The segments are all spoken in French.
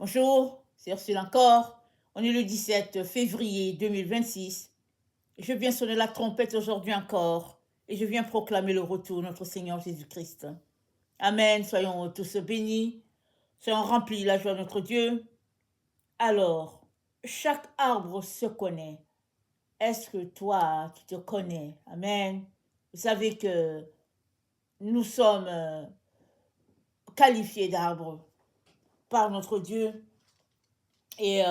Bonjour, c'est Ursule encore. On est le 17 février 2026. Je viens sonner la trompette aujourd'hui encore et je viens proclamer le retour de notre Seigneur Jésus-Christ. Amen, soyons tous bénis, soyons remplis de la joie de notre Dieu. Alors, chaque arbre se connaît. Est-ce que toi, tu te connais? Amen. Vous savez que nous sommes qualifiés d'arbres par notre Dieu et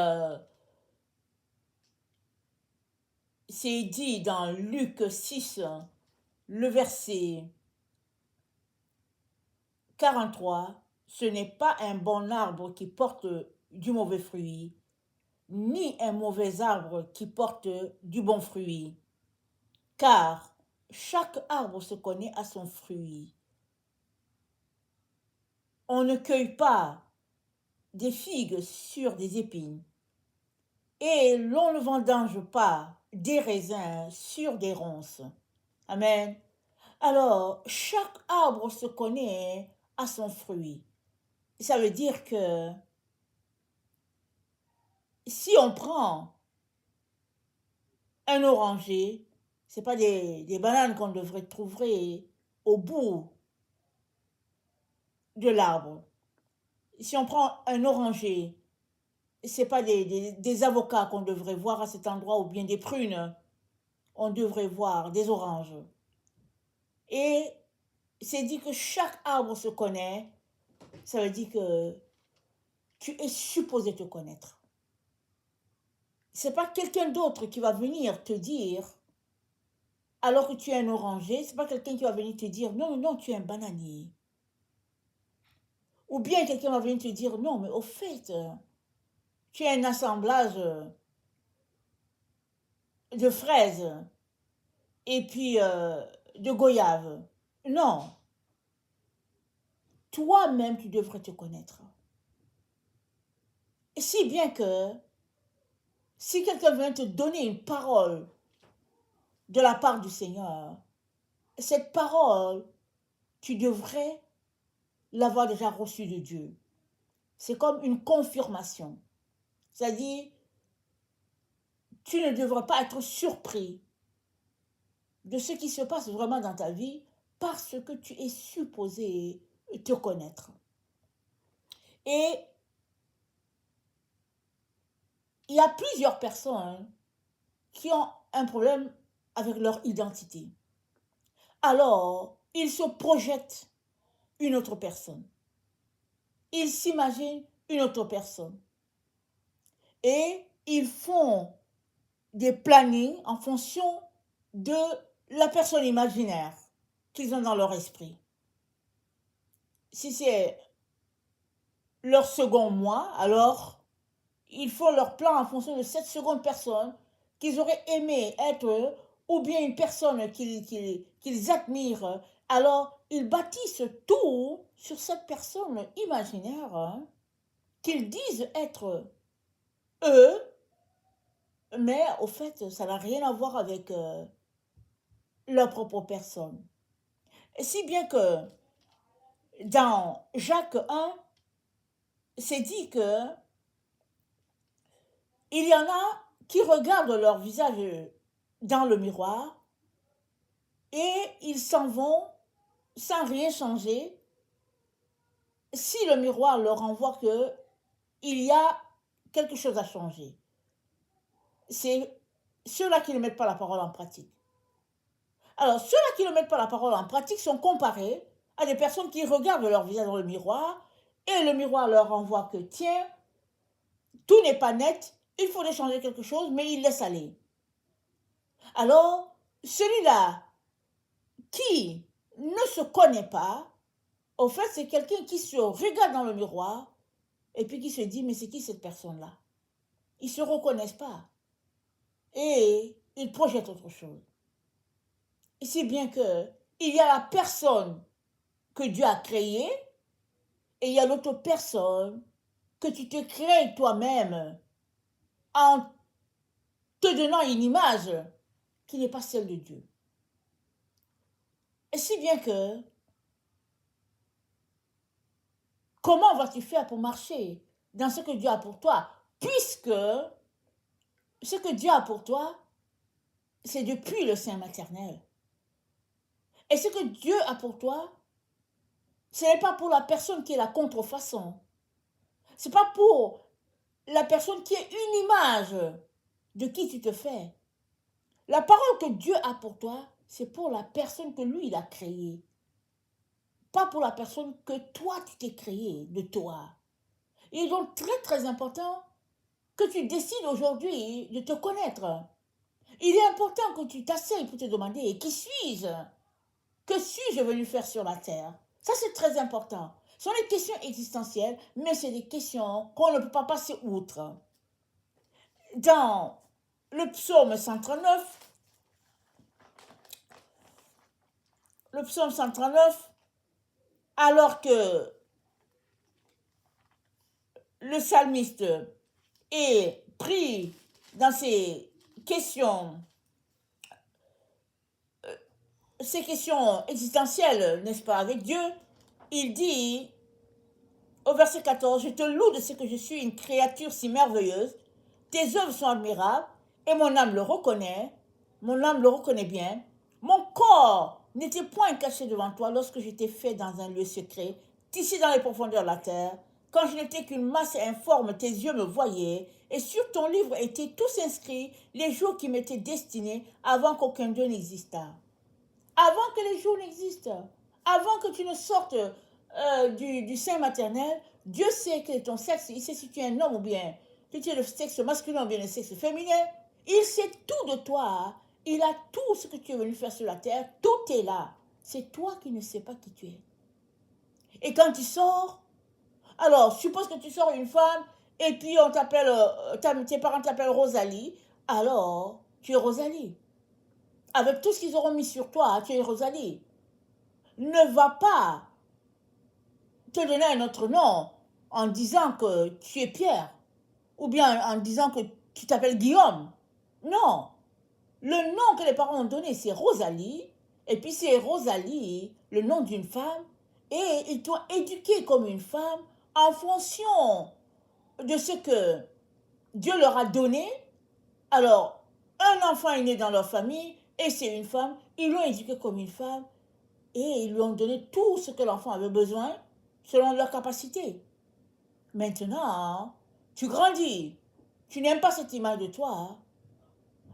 c'est dit dans Luc 6, le verset 43, ce n'est pas un bon arbre qui porte du mauvais fruit, ni un mauvais arbre qui porte du bon fruit, car chaque arbre se connaît à son fruit. On ne cueille pas des figues sur des épines, et l'on ne vendange pas des raisins sur des ronces. Amen. Alors, chaque arbre se connaît à son fruit. Ça veut dire que si on prend un oranger, ce n'est pas des bananes qu'on devrait trouver au bout de l'arbre. Si on prend un oranger, ce n'est pas des avocats qu'on devrait voir à cet endroit ou bien des prunes. On devrait voir des oranges. Et c'est dit que chaque arbre se connaît. Ça veut dire que tu es supposé te connaître. Ce n'est pas quelqu'un d'autre qui va venir te dire, alors que tu es un oranger, ce n'est pas quelqu'un qui va venir te dire, non, non, tu es un bananier. Ou bien quelqu'un va venir te dire, non, mais au fait, tu es un assemblage de fraises et puis de goyaves. Non, toi-même, tu devrais te connaître. Et si bien que, si quelqu'un vient te donner une parole de la part du Seigneur, cette parole, tu devrais l'avoir déjà reçue de Dieu. C'est comme une confirmation. C'est-à-dire, tu ne devrais pas être surpris de ce qui se passe vraiment dans ta vie parce que tu es supposé te connaître. Et il y a plusieurs personnes qui ont un problème avec leur identité. Alors, ils se projettent une autre personne. Ils s'imaginent une autre personne. Et ils font des plannings en fonction de la personne imaginaire qu'ils ont dans leur esprit. Si c'est leur second moi, alors ils font leur plan en fonction de cette seconde personne qu'ils auraient aimé être ou bien une personne qu'ils admirent. Alors, ils bâtissent tout sur cette personne imaginaire qu'ils disent être eux, mais au fait, ça n'a rien à voir avec leur propre personne. Et si bien que dans Jacques 1, c'est dit que il y en a qui regardent leur visage dans le miroir et ils s'en vont sans rien changer si le miroir leur envoie qu'il y a quelque chose à changer. C'est ceux-là qui ne mettent pas la parole en pratique. Alors, ceux-là qui ne mettent pas la parole en pratique sont comparés à des personnes qui regardent leur visage dans le miroir et le miroir leur envoie que, tiens, tout n'est pas net, il faudrait changer quelque chose, mais il laisse aller. Alors, celui-là qui ne se connaît pas, au fait, c'est quelqu'un qui se regarde dans le miroir et puis qui se dit, mais c'est qui cette personne-là? Ils ne se reconnaissent pas. Et ils projettent autre chose. Et c'est bien que il y a la personne que Dieu a créée et il y a l'autre personne que tu te crées toi-même en te donnant une image qui n'est pas celle de Dieu. Et si bien que, comment vas-tu faire pour marcher dans ce que Dieu a pour toi, puisque ce que Dieu a pour toi, c'est depuis le sein maternel. Et ce que Dieu a pour toi, ce n'est pas pour la personne qui est la contrefaçon. Ce n'est pas pour la personne qui est une image de qui tu te fais. La parole que Dieu a pour toi, c'est pour la personne que lui, il a créée. Pas pour la personne que toi, tu t'es créée de toi. Il est donc très, très important que tu décides aujourd'hui de te connaître. Il est important que tu t'asseyes pour te demander qui suis-je? Que suis-je venu faire sur la terre? Ça, c'est très important. Ce sont des questions existentielles, mais c'est des questions qu'on ne peut pas passer outre. Dans le psaume 139, alors que le psalmiste est pris dans ces questions existentielles, n'est-ce pas, avec Dieu, il dit au verset 14, « Je te loue de ce que je suis une créature si merveilleuse, tes œuvres sont admirables, et mon âme le reconnaît bien. Mon corps n'était point caché devant toi lorsque je t'ai fait dans un lieu secret, tissé dans les profondeurs de la terre. Quand je n'étais qu'une masse informe, tes yeux me voyaient, et sur ton livre étaient tous inscrits les jours qui m'étaient destinés avant qu'aucun d'eux n'existât. » Avant que les jours n'existent, avant que tu ne sortes du sein maternel, Dieu sait quel est ton sexe. Il sait si tu es un homme ou bien si tu es le sexe masculin ou bien le sexe féminin. Il sait tout de toi. Il a tout ce que tu es venu faire sur la terre. Tout est là. C'est toi qui ne sais pas qui tu es. Et quand tu sors, alors suppose que tu sors une femme et puis on t'appelle, tes parents t'appellent Rosalie. Alors, tu es Rosalie. Avec tout ce qu'ils auront mis sur toi, tu es Rosalie. Ne va pas te donner un autre nom en disant que tu es Pierre ou bien en disant que tu t'appelles Guillaume. Non. Le nom que les parents ont donné, c'est Rosalie. Et puis c'est Rosalie, le nom d'une femme. Et ils t'ont éduqué comme une femme en fonction de ce que Dieu leur a donné. Alors, un enfant est né dans leur famille et c'est une femme. Ils l'ont éduqué comme une femme et ils lui ont donné tout ce que l'enfant avait besoin selon leur capacité. Maintenant, tu grandis. Tu n'aimes pas cette image de toi.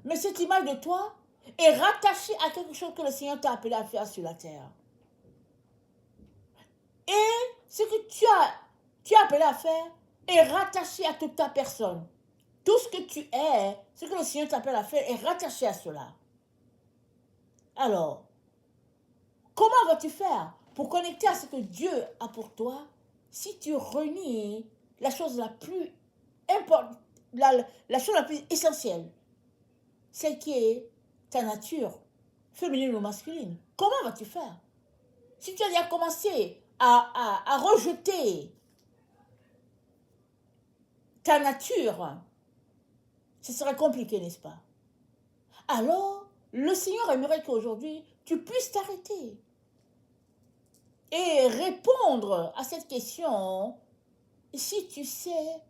Mais cette image de toi est rattachée à quelque chose que le Seigneur t'a appelé à faire sur la terre. Et ce que tu as appelé à faire est rattaché à toute ta personne. Tout ce que tu es, ce que le Seigneur t'appelle à faire est rattaché à cela. Alors, comment vas-tu faire pour connecter à ce que Dieu a pour toi si tu renies la chose la plus importante, la chose la plus essentielle, celle qui est ta nature, féminine ou masculine? Comment vas-tu faire? Si tu as déjà commencé à rejeter ta nature, ce serait compliqué, n'est-ce pas? Alors, le Seigneur aimerait qu'aujourd'hui, tu puisses t'arrêter et répondre à cette question si tu sais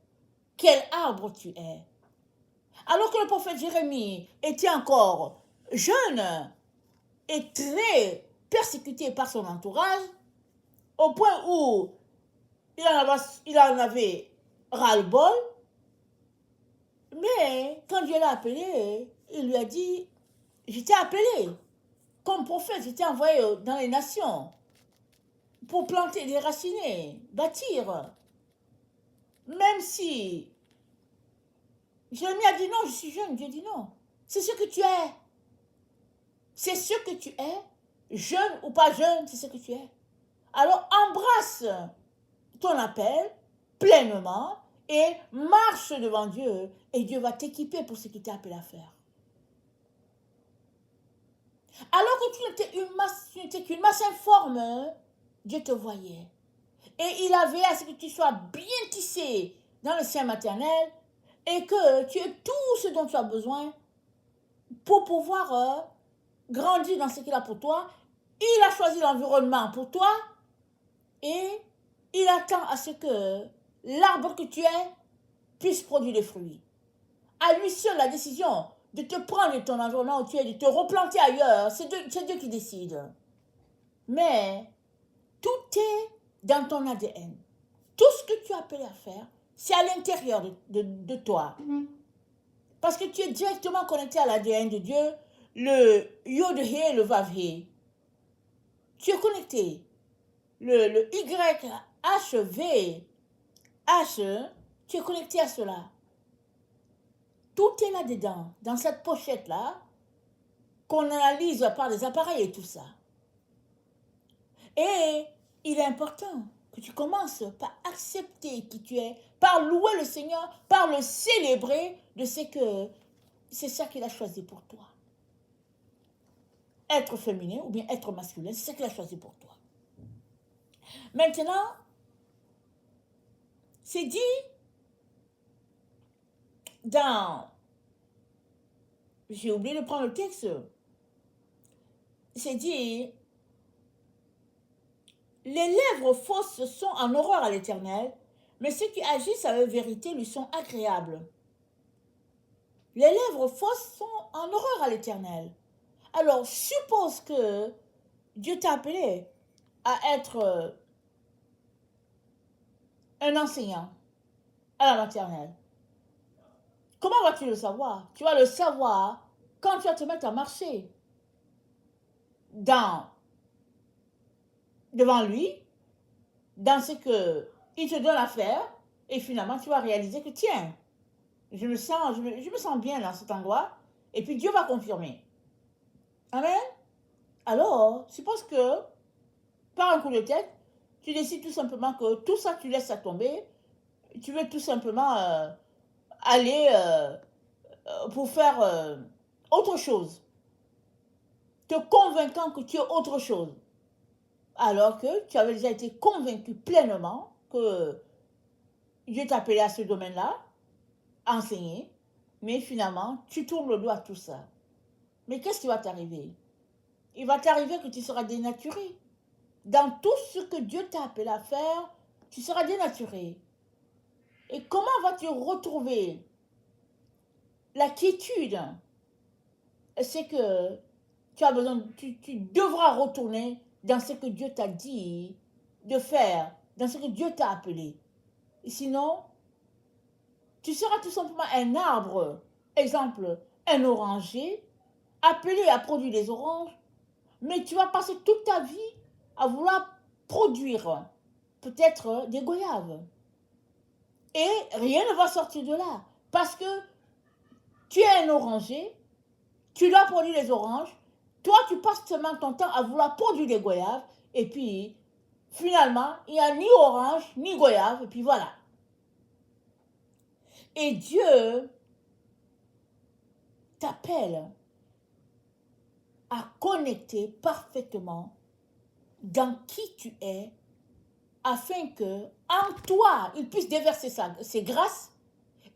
quel arbre tu es. Alors que le prophète Jérémie était encore jeune et très persécuté par son entourage, au point où il en avait ras-le-bol, mais quand Dieu l'a appelé, il lui a dit, je t'ai appelé comme prophète, je t'ai envoyé dans les nations pour planter, déraciner, bâtir. Même si Jérémie a dit non, je suis jeune, Dieu dit non. C'est ce que tu es. C'est ce que tu es, jeune ou pas jeune, c'est ce que tu es. Alors embrasse ton appel pleinement et marche devant Dieu et Dieu va t'équiper pour ce qu'il t'a appelé à faire. Alors que tu n'étais qu'une masse informe, Dieu te voyait. Et il avait à ce que tu sois bien tissé dans le sein maternel et que tu aies tout ce dont tu as besoin pour pouvoir grandir dans ce qu'il a pour toi. Il a choisi l'environnement pour toi et il attend à ce que l'arbre que tu es puisse produire des fruits. À lui seul, la décision de te prendre de ton environnement où tu es, de te replanter ailleurs, c'est Dieu qui décide. Mais tout est dans ton ADN. Tout ce que tu es appelé à faire, c'est à l'intérieur de toi. Parce que tu es directement connecté à l'ADN de Dieu, le Yod-Hé et le Vav-Hé. Tu es connecté. Le YHVH, tu es connecté à cela. Tout est là-dedans, dans cette pochette-là, qu'on analyse par des appareils et tout ça. Et il est important que tu commences par accepter qui tu es, par louer le Seigneur, par le célébrer de ce que c'est ça qu'il a choisi pour toi. Être féminin ou bien être masculin, c'est ça qu'il a choisi pour toi. Maintenant, c'est dit dans... J'ai oublié de prendre le texte. C'est dit... Les lèvres fausses sont en horreur à l'Éternel, mais ceux qui agissent avec vérité lui sont agréables. Les lèvres fausses sont en horreur à l'Éternel. Alors, suppose que Dieu t'a appelé à être un enseignant à la maternelle. Comment vas-tu le savoir? Tu vas le savoir quand tu vas te mettre à marcher devant lui, dans ce qu'il te donne à faire, et finalement tu vas réaliser que tiens, je me sens bien dans cet endroit, et puis Dieu va confirmer. Amen. Alors, suppose que, par un coup de tête, tu décides tout simplement que tout ça, tu laisses ça tomber, tu veux tout simplement aller pour faire autre chose, te convainquant que tu es autre chose, alors que tu avais déjà été convaincu pleinement que Dieu t'appelait à ce domaine-là, à enseigner, mais finalement, tu tournes le dos à tout ça. Mais qu'est-ce qui va t'arriver? Il va t'arriver que tu seras dénaturé. Dans tout ce que Dieu t'a appelé à faire, tu seras dénaturé. Et comment vas-tu retrouver la quiétude? C'est que tu as besoin, tu devras retourner dans ce que Dieu t'a dit de faire, dans ce que Dieu t'a appelé. Et sinon, tu seras tout simplement un arbre, exemple, un oranger, appelé à produire des oranges, mais tu vas passer toute ta vie à vouloir produire peut-être des goyaves. Et rien ne va sortir de là, parce que tu es un oranger, tu dois produire des oranges, toi tu passes seulement ton temps à vouloir produire des goyaves, et puis finalement, il n'y a ni orange, ni goyave, et puis voilà. Et Dieu t'appelle à connecter parfaitement dans qui tu es, afin que en toi, il puisse déverser ses grâces,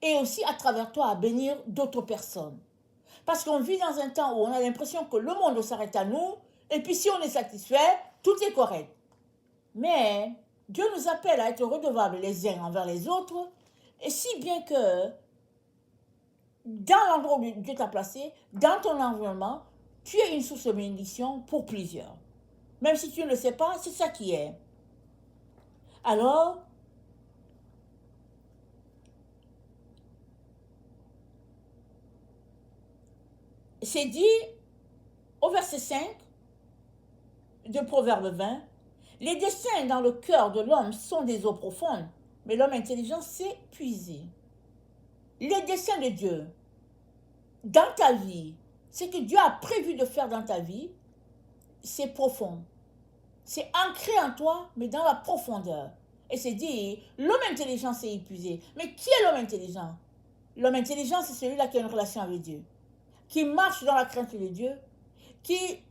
et aussi à travers toi à bénir d'autres personnes. Parce qu'on vit dans un temps où on a l'impression que le monde s'arrête à nous, et puis si on est satisfait, tout est correct. Mais Dieu nous appelle à être redevables les uns envers les autres, et si bien que dans l'endroit où Dieu t'a placé, dans ton environnement, tu es une source de bénédiction pour plusieurs. Même si tu ne le sais pas, c'est ça qui est. Alors, c'est dit au verset 5 de Proverbe 20, « Les desseins dans le cœur de l'homme sont des eaux profondes, mais l'homme intelligent sait puiser. » Les desseins de Dieu dans ta vie, ce que Dieu a prévu de faire dans ta vie, c'est profond. C'est ancré en toi, mais dans la profondeur. Et c'est dit, l'homme intelligent sait épuiser. Mais qui est l'homme intelligent? L'homme intelligent, c'est celui-là qui a une relation avec Dieu, qui marche dans la crainte de Dieu, qui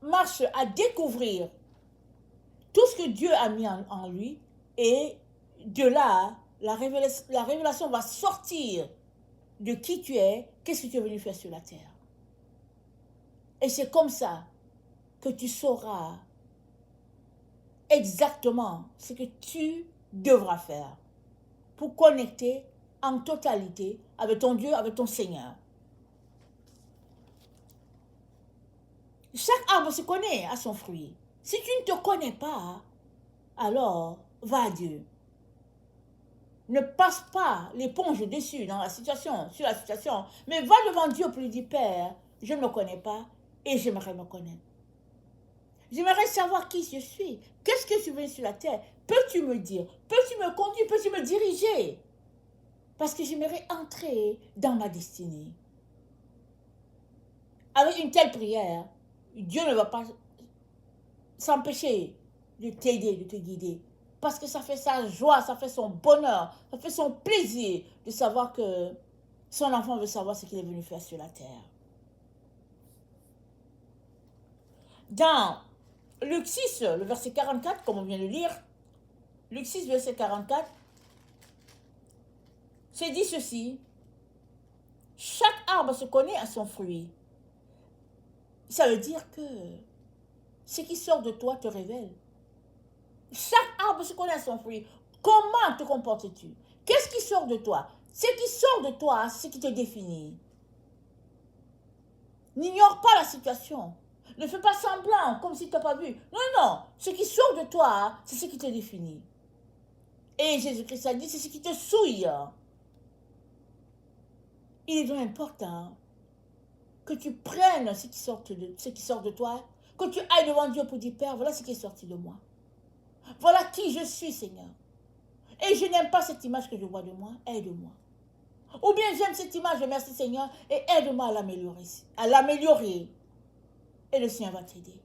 marche à découvrir tout ce que Dieu a mis en lui, et de là, la révélation va sortir de qui tu es, qu'est-ce que tu es venu faire sur la terre. Et c'est comme ça que tu sauras exactement ce que tu devras faire. pour connecter en totalité avec ton Dieu, avec ton Seigneur. Chaque arbre se connaît à son fruit. Si tu ne te connais pas, alors va à Dieu. Ne passe pas l'éponge dessus dans la situation, sur la situation, mais va devant Dieu pour lui dire, Père, je ne me connais pas et j'aimerais me connaître. J'aimerais savoir qui je suis. Qu'est-ce que je veux sur la terre? Peux-tu me dire? Peux-tu me conduire? Peux-tu me diriger? Parce que j'aimerais entrer dans ma destinée. Avec une telle prière, Dieu ne va pas s'empêcher de t'aider, de te guider. Parce que ça fait sa joie, ça fait son bonheur, ça fait son plaisir de savoir que son enfant veut savoir ce qu'il est venu faire sur la terre. Dans Luc 6, le verset 44, comme on vient de lire, Luc 6, verset 44, c'est dit ceci: chaque arbre se connaît à son fruit. Ça veut dire que ce qui sort de toi te révèle. Chaque arbre se connaît à son fruit. Comment te comportes-tu? Qu'est-ce qui sort de toi? Ce qui sort de toi, c'est ce qui te définit. N'ignore pas la situation. Ne fais pas semblant, comme si tu n'as pas vu. Non, non, ce qui sort de toi, c'est ce qui te définit. Et Jésus-Christ a dit, c'est ce qui te souille. Il est donc important que tu prennes ce qui sort de toi, que tu ailles devant Dieu pour dire, Père, voilà ce qui est sorti de moi. Voilà qui je suis, Seigneur. Et je n'aime pas cette image que je vois de moi, aide-moi. Ou bien j'aime cette image, merci Seigneur, et aide-moi à l'améliorer. Et le Seigneur va t'aider.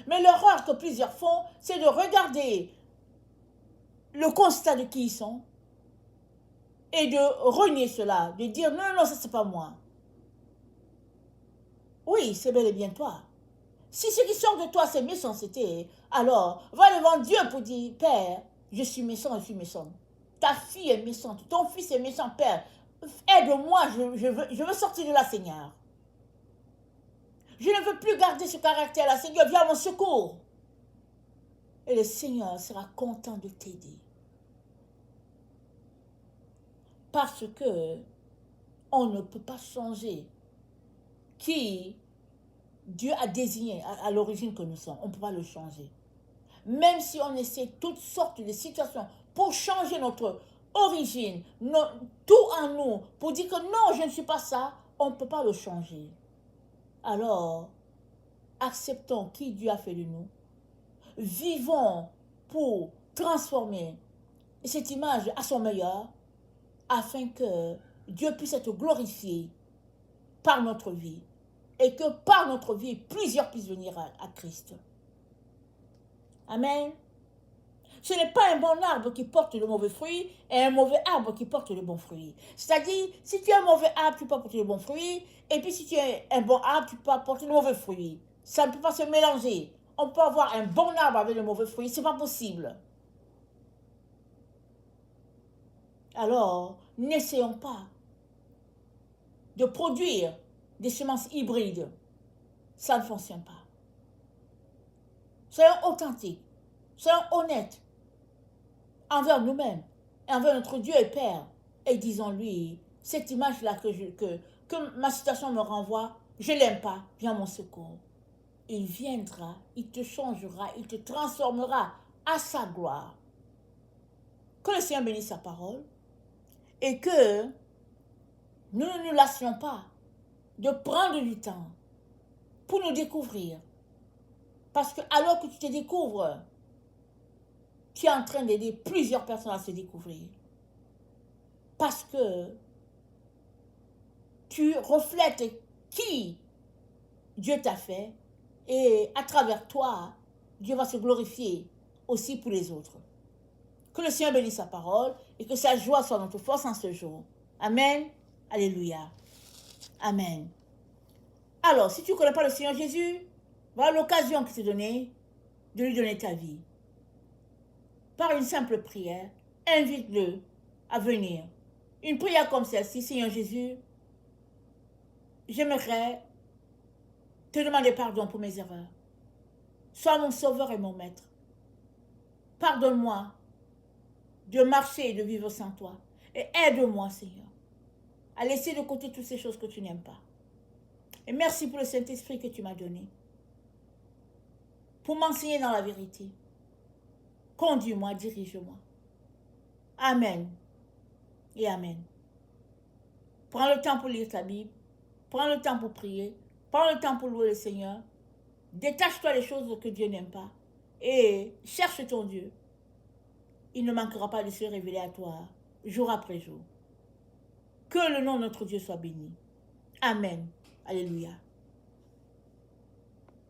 Mais l'erreur que plusieurs font, c'est de regarder le constat de qui ils sont et de renier cela, de dire non, non, ça c'est pas moi. Oui, c'est bel et bien toi. Si ce qui sort de toi c'est méchanceté, alors va devant Dieu pour dire, Père, je suis méchant, je suis méchant. Ta fille est méchante, ton fils est méchant, Père. Aide-moi, je veux sortir de là, Seigneur. Je ne veux plus garder ce caractère-là, Seigneur, viens à mon secours. Et le Seigneur sera content de t'aider. Parce que on ne peut pas changer qui Dieu a désigné à l'origine que nous sommes. On ne peut pas le changer. Même si on essaie toutes sortes de situations pour changer notre origine, tout en nous, pour dire que non, je ne suis pas ça, on ne peut pas le changer. Alors, acceptons qui Dieu a fait de nous. Vivons pour transformer cette image à son meilleur, afin que Dieu puisse être glorifié par notre vie. Et que par notre vie, plusieurs puissent venir à Christ. Amen. Ce n'est pas un bon arbre qui porte le mauvais fruit et un mauvais arbre qui porte le bon fruit. C'est-à-dire, si tu es un mauvais arbre, tu peux porter le bon fruit. Et puis si tu es un bon arbre, tu peux porter le mauvais fruit. Ça ne peut pas se mélanger. On peut avoir un bon arbre avec le mauvais fruit. Ce n'est pas possible. Alors, n'essayons pas de produire des semences hybrides. Ça ne fonctionne pas. Soyons authentiques. Soyons honnêtes envers nous-mêmes, envers notre Dieu et Père, et disons-lui, cette image-là que ma situation me renvoie, je ne l'aime pas, viens à mon secours. Il viendra, il te changera, il te transformera à sa gloire. Que le Seigneur bénisse sa parole, et que nous ne nous lassions pas de prendre du temps pour nous découvrir. Parce que alors que tu te découvres, tu es en train d'aider plusieurs personnes à se découvrir. Parce que tu reflètes qui Dieu t'a fait et à travers toi, Dieu va se glorifier aussi pour les autres. Que le Seigneur bénisse sa parole et que sa joie soit notre force en ce jour. Amen. Alléluia. Amen. Alors, si tu ne connais pas le Seigneur Jésus, voilà l'occasion qui t'est donnée de lui donner ta vie. Par une simple prière, invite-le à venir. Une prière comme celle-ci, Seigneur Jésus, j'aimerais te demander pardon pour mes erreurs. Sois mon sauveur et mon maître. Pardonne-moi de marcher et de vivre sans toi. Et aide-moi, Seigneur, à laisser de côté toutes ces choses que tu n'aimes pas. Et merci pour le Saint-Esprit que tu m'as donné, pour m'enseigner dans la vérité. Conduis-moi, dirige-moi. Amen et Amen. Prends le temps pour lire ta Bible. Prends le temps pour prier. Prends le temps pour louer le Seigneur. Détache-toi des choses que Dieu n'aime pas. Et cherche ton Dieu. Il ne manquera pas de se révéler à toi jour après jour. Que le nom de notre Dieu soit béni. Amen. Alléluia.